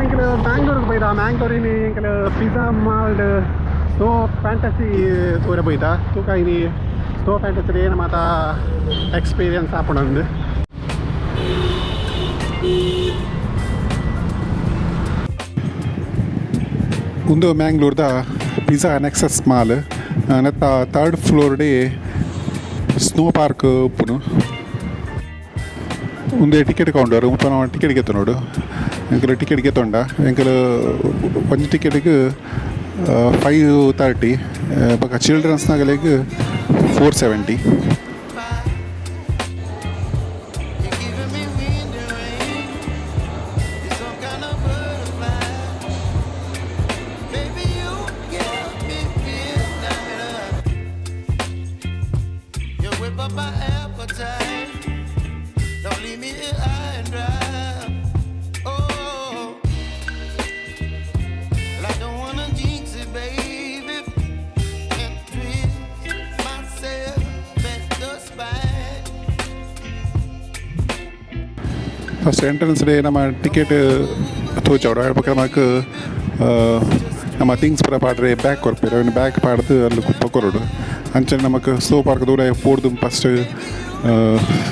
ಎಂಕಲು ಬ್ಯಾಂಗ್ಳೂರಿಗೆ ಬೈದ ಮ್ಯಾಂಗ್ಳೂರಿನ ಎಂಕಲು pizza mould snow fantasy ತೂರ ಬೈದ ತೂಕ ಇನಿ ಸ್ನೋ ಫ್ಯಾಂಟಸಿ ಏನು ಮಾತಾ ಎಕ್ಸ್ಪೀರಿಯನ್ಸ್ ಆಪುಂಡು ಉಂದು ಮ್ಯಾಂಗ್ಳೂರ್ದ ಪಿಜ್ಜಾ ನೆಕ್ಸಸ್ ಮಾಲ್ ನೆತ್ತ 3rd ಫ್ಲೋರ್ಡೆ ಸ್ನೋ ಪಾರ್ಕ್ ಉಪ್ಪುನು ಒಂದೇ ಟಿಕೆಟ್ ಕೌಂಟರ್ ಮುಪ್ಪನ ಟಿಕೆಟ್ ಗೆತ್ತು ನೋಡು ಎಂಕಲು ಟಿಕೆಟ್ ಗೆತ್ತೊಂಡ ಎಂಕಲು ಒಂದು ಟಿಕೆಟ್ಗೆ 530 ಬೊಕ ಚಿಲ್ಡ್ರನ್ಸ್ನಾಗಲೆಗ್ 470. ಫಸ್ಟ್ ಎಂಟ್ರೆನ್ಸ್ ಡೇ ನಮ್ಮ ಟಿಕೆಟ್ ತೋಚವಡು ಹೇಳ್ಬೇಕಾದ್ರೆ ನಮಕ್ ನಮ್ಮ ಥಿಂಗ್ಸ್ ಪೂರ ಪಾಡ್ರೆ ಬ್ಯಾಗ್ ಕೊರ್ಪೇರು ಅವನು ಬ್ಯಾಗ್ ಪಾಡ್ದು ಅಲ್ಲಿ ಕೊರೋಡು ಅಂಚನೆ ನಮಕ್ ಸ್ನೋ ಪಾರ್ಕ್ ದೂರ ಪೋಡ್ದು ಫಸ್ಟ್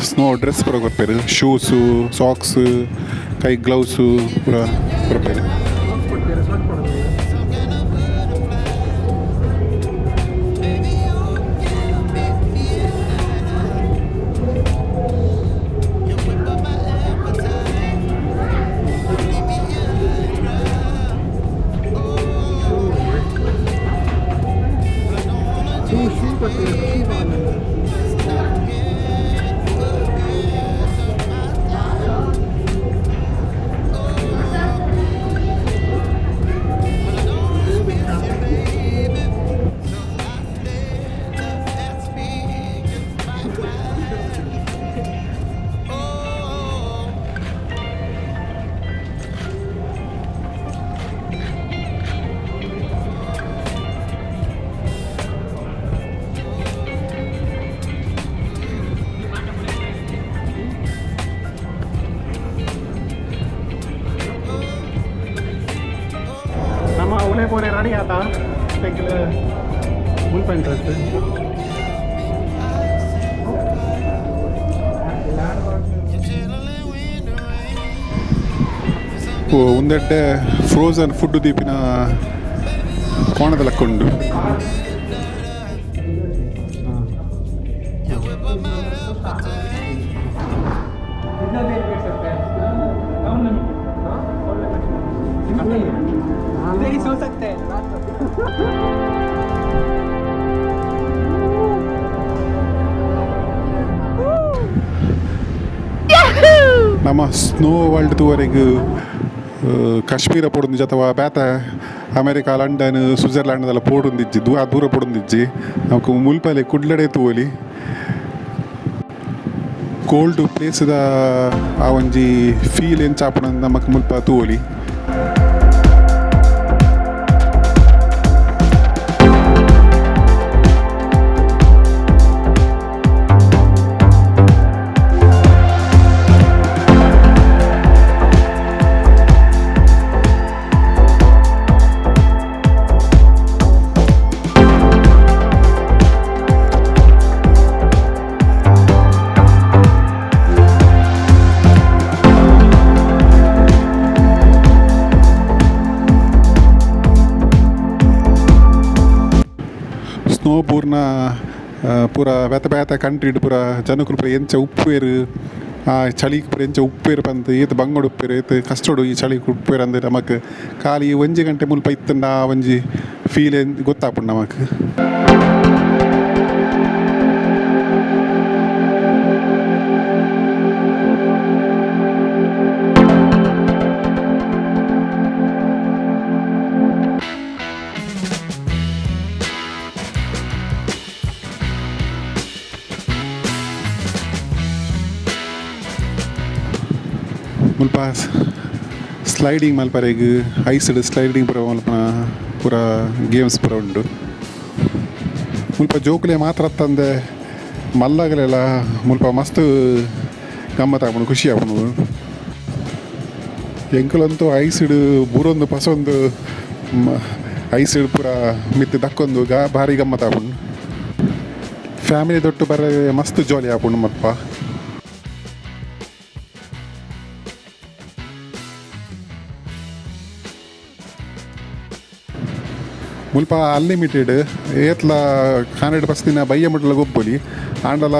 ಸ್ನೋ ಡ್ರೆಸ್ ಪೂರ ಕೊರ್ಪೇರು ಶೂಸು ಸಾಕ್ಸ್ ಕೈ ಗ್ಲೌಸು ಪೂರ ಕೊರ್ಪೇರು. പോലെ റെഡി ആത്താ സൈക്കിൾ മുൻപ് ഇൻട്രസ്റ്റ് ಒಂದೆಡ್ಡೆ ಫ್ರೋಝನ್ ಫುಡ್ ದೀಪಿನ ಕೋಣದ ಲೆಕ್ಕ ಉಂಡು. ನಮ್ಮ ಸ್ನೋ ವರ್ಲ್ಡ್ ತೂವರೆಗೂ ಕಾಶ್ಮೀರ ಪೊಡೊಂದಿಜ್ಜಿ ಅಥವಾ ಬೇತ ಅಮೆರಿಕಾ ಲಂಡನ್ ಸ್ವಿಟ್ಜರ್ಲ್ಯಾಂಡ್ದೆಲ್ಲ ಪೋಡೊಂದಿಜ್ಜಿ ದೂರ ಪೊಡೊಂದಿಜ್ಜಿ ನಮಕ್ ಮುಲ್ಪಲೆ ಕುಡ್ಲಡೆ ತೂವೊಲಿ ಕೋಲ್ಡ್ ಪ್ಲೇಸ್ದ ಆ ಒಂಜಿ ಫೀಲ್ ಎಂಚಾಪುನ ನಮಕ್ ಮುಲ್ಪ ತೂವೊಲಿ. ಸ್ನೋ ಪೂರ ಬೇತ ಬೇತ ಕಂಟ್ರಿಡ್ ಪೂರ ಜನಕ್ಕಲು ಪೂರ ಎಂಚ ಉಪ್ಪೇರು ಆ ಚಳಿಗೆ ಪೂರ ಎಂಚ ಉಪ್ಪೇರು ಬಂದು ಏತ್ ಬಂಗೋಡು ಉಪ್ಪೇರು ಏತ್ ಕಷ್ಟೋಡು ಈ ಚಳಿಗೆ ಉಪ್ಪೇರು ಅಂದರೆ ನಮಕ್ ಖಾಲಿ 1 ಗಂಟೆ ಮುಲ್ಪ ಇತ್ತಂಡ ಆ ಒಂಜಿ ಫೀಲ್ ಗೊತ್ತಾಪುಂಡು ನಮಕ್. ಮುಲ್ಪ ಸ್ಲೈಡಿಂಗ್ ಮಲ್ಪರೆಗ್ ಐಸ್ಡ್ ಸ್ಲೈಡಿಂಗ್ ಪೂರ ಮಲ್ಪನ ಪೂರ ಗೇಮ್ಸ್ ಪೂರ ಉಂಡು. ಮುಲ್ಪ ಜೋಕುಲೆ ಮಾತ್ರ ತಂದೆ ಮಲ್ಲಗಲೆಲ್ಲ ಮುಲ್ಪ ಮಸ್ತ್ ಗಮ್ಮತ್ ಆಪುಂಡು ಖುಷಿ ಆಪುಂಡು. ಎಂಕಲಂತೂ ಐಸಿಡ್ ಬೂರೊಂದು ಪಸೊಂದು ಐಸಿಡ್ ಪೂರ ಮಿತ್ತು ದಕ್ಕೊಂದು ಭಾರಿ ಗಮ್ಮತ್ ಆಪುಂಡು. ಫ್ಯಾಮಿಲಿ ತೊಟ್ಟು ಬರ ಮಸ್ತ್ ಜಾಲಿ ಆಪುಂಡು ಮಪ್ಪ. ಮುಲ್ಪ ಅನ್ಲಿಮಿಟೆಡ್ ಏತ್ಲ 100 ಬಸ್ತಿನ ಬಯ್ಯ ಮುಟ್ಲ ಗೊಬ್ಬೊಲಿ ಆಂಡಲ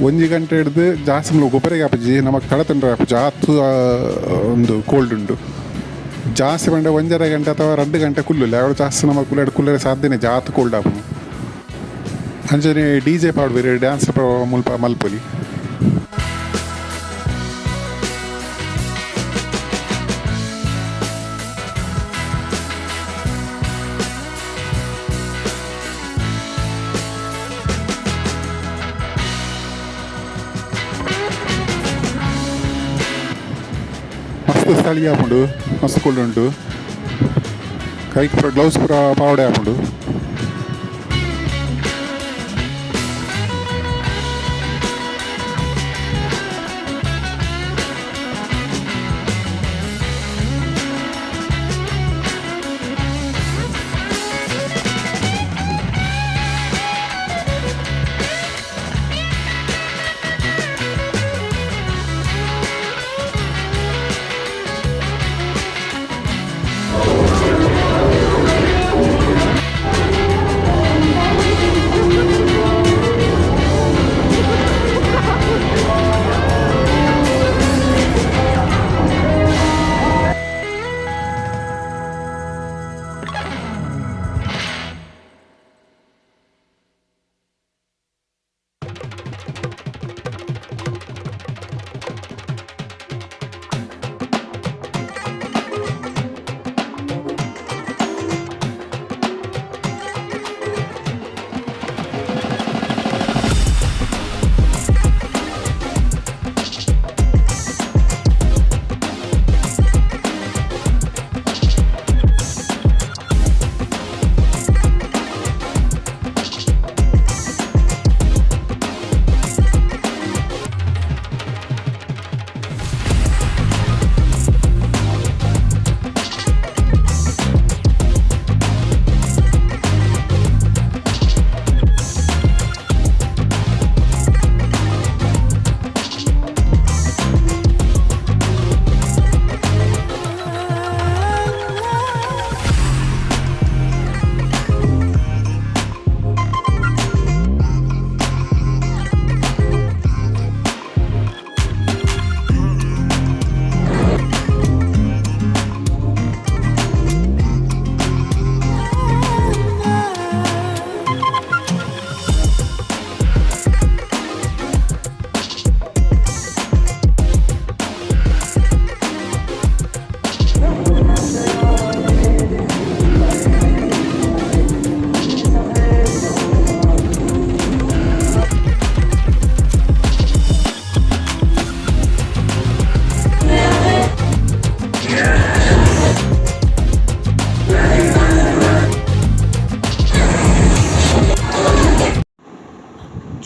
1 ಗಂಟೆ ಹಿಡ್ದು ಜಾಸ್ತಿ ಗೊಬ್ಬರಿಗೆ ಆಪಜಿ ನಮಗೆ ಕಳತಂಡ್ರೆ ಆಪಜಿ ಆತು ಒಂದು ಕೋಲ್ಡ್ ಉಂಡು. ಜಾಸ್ತಿ ಬಂಡೆ 1.5 ಗಂಟೆ ಅಥವಾ 2 ಗಂಟೆ ಕುಲ್ಲುಲ್ಲ ಅವಳು ಜಾಸ್ತಿ ನಮಗೆ ಕುಲ್ಲರೆ ಸಾಧ್ಯನೇ ಜಾತು ಕೋಲ್ಡ್ ಆಪುನು. ಅಂಚನೆ DJ ಪಾಡ್ಬೇರಿ ಡ್ಯಾನ್ಸ್ ಮುಲ್ಪ ಮಲ್ಪೊಲಿ. ಮಸ್ತ್ ಸ್ಥಳೀಯ ಆಪುಂಡು, ಮಸ್ತ್ ಕೋಲ್ಡ್ ಉಂಟು. ಕೈಗೆ ಪೂರ ಗ್ಲೌಸ್ ಪೂರ ಪಾವಡೆ ಆಪುಂಡು.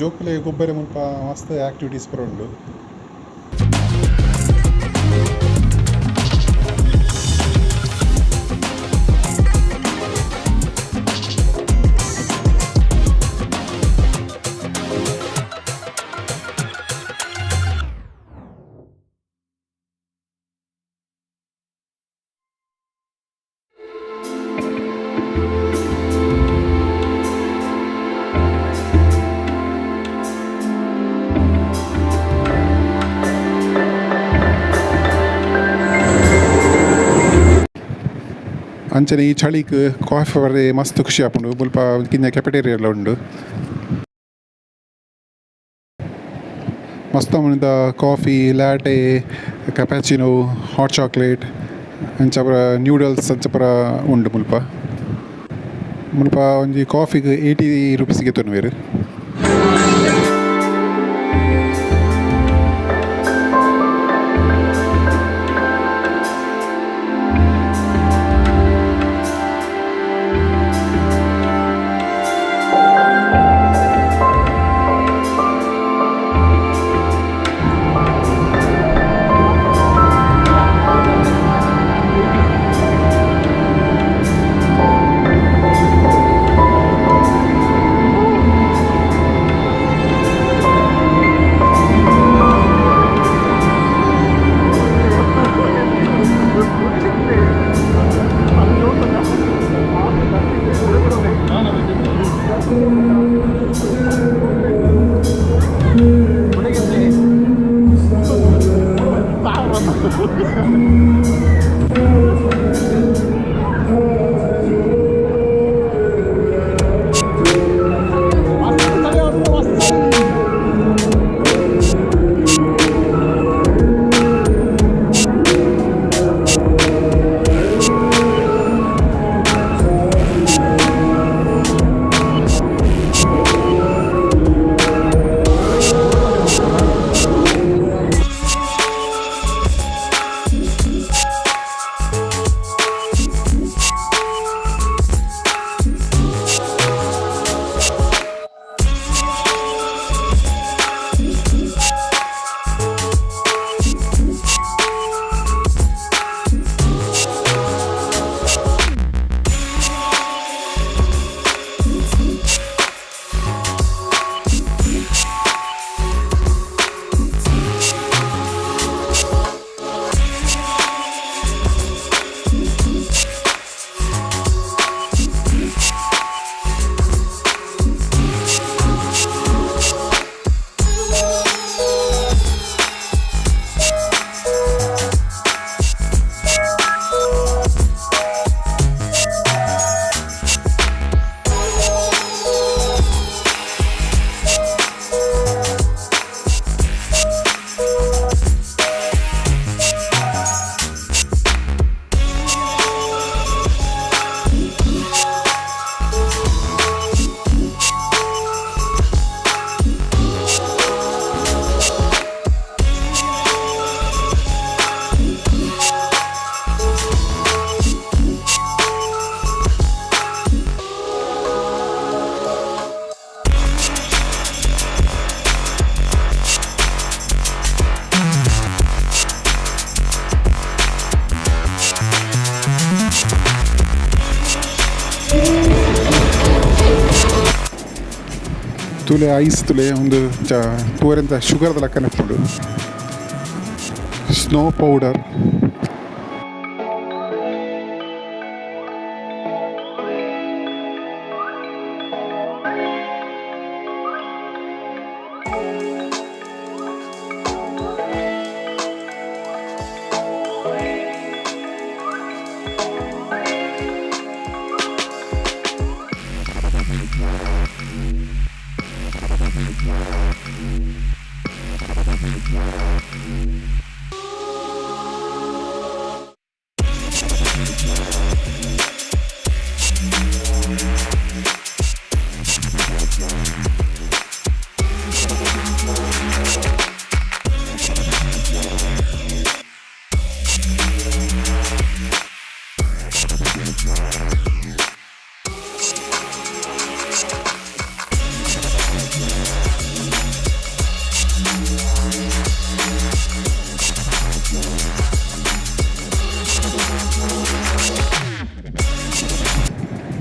ಜೋಕುಲೆ ಗೊಬ್ಬರ ಮುಲ್ಪ ಮಸ್ತ್ ಆ್ಯಕ್ಟಿವಿಟೀಸ್ ಪೂರ ಉಂಡು. ಅಂಚನೆ ಈ ಚಳಿಗೆ ಕಾಫಿ ಬರದೆ ಮಸ್ತ್ ಖುಷಿ ಆಪುಂಡು. ಮುಲ್ಪ ಕಿಂಜ ಕೆಫೆಟೇರಿಯಾ ಎಲ್ಲ ಉಂಡು. ಮಸ್ತ್ ಅಮ್ಮನಿಂದ ಕಾಫಿ, ಲ್ಯಾಟೆ, ಕಪ್ಯಾಚಿನೋ, ಹಾಟ್ ಚಾಕ್ಲೇಟ್ ಅಂಚ ಪೂರ ನ್ಯೂಡಲ್ಸ್ ಅಂಚ ಪೂರ ಉಂಡು. ಮುಲ್ಪ ಒಂಜಿ ಕಾಫಿಗೆ 80 ರೂಪೀಸಿಗೆ ತೊನ್ವೇರು. ತುಲೆ ಐಸ್ ತುಲೆ ಒಂದು ತೂರಿಂದ ಶುಗರ್ದ ಲೆಕ್ಕ ನೆಪ್ಪುಂಡು ಸ್ನೋ ಪೌಡರ್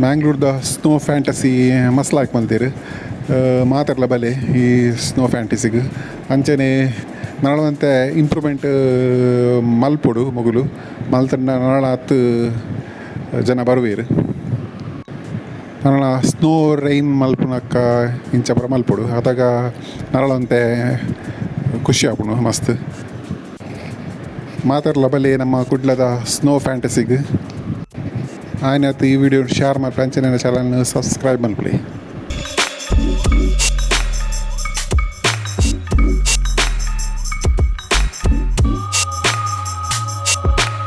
ಮ್ಯಾಂಗ್ಳೂರ್ದ ಸ್ನೋ ಫ್ಯಾಂಟಸಿ ಮಸ್ಲಾಕ್ ಬಂತೀರಿ ಮಾತಾಡ್ಲ ಬಲೆ ಈ ಸ್ನೋ ಫ್ಯಾಂಟಸಿಗೆ ಅಂಚನೆ ನರಳಂತೆ ಇಂಪ್ರೂವ್ಮೆಂಟ್ ಮಲ್ಪೊಡು ಮುಗುಲು ಮಲ್ತಂಡ ನರಳ ಹತ್ತು ಜನ ಬರುವೇರು ನರಳ ಸ್ನೋ ರೈನ್ ಮಲ್ಪುನಕ್ಕ ಇಂಚಪರ ಮಲ್ಪೊಡು ಅದಾಗ ನರಳಂತೆ ಖುಷಿ ಆಪುಣು ಮಸ್ತ್ ಮಾತಾಡ್ಲ ಬಲೆ ನಮ್ಮ ಕುಡ್ಲದ ಸ್ನೋ ಫ್ಯಾಂಟಸಿಗೆ ಆಯ್ನತ್ತು ಈ ವಿಡಿಯೋ ಶೇರ್ ಮಾಡಿ ಫ್ರೆಂಡ್ಸ್ ಚಾನಲ್ನ ಸಬ್ಸ್ಕ್ರೈಬ್ ಮಾಡ್ಕೊಳ್ಳಿ.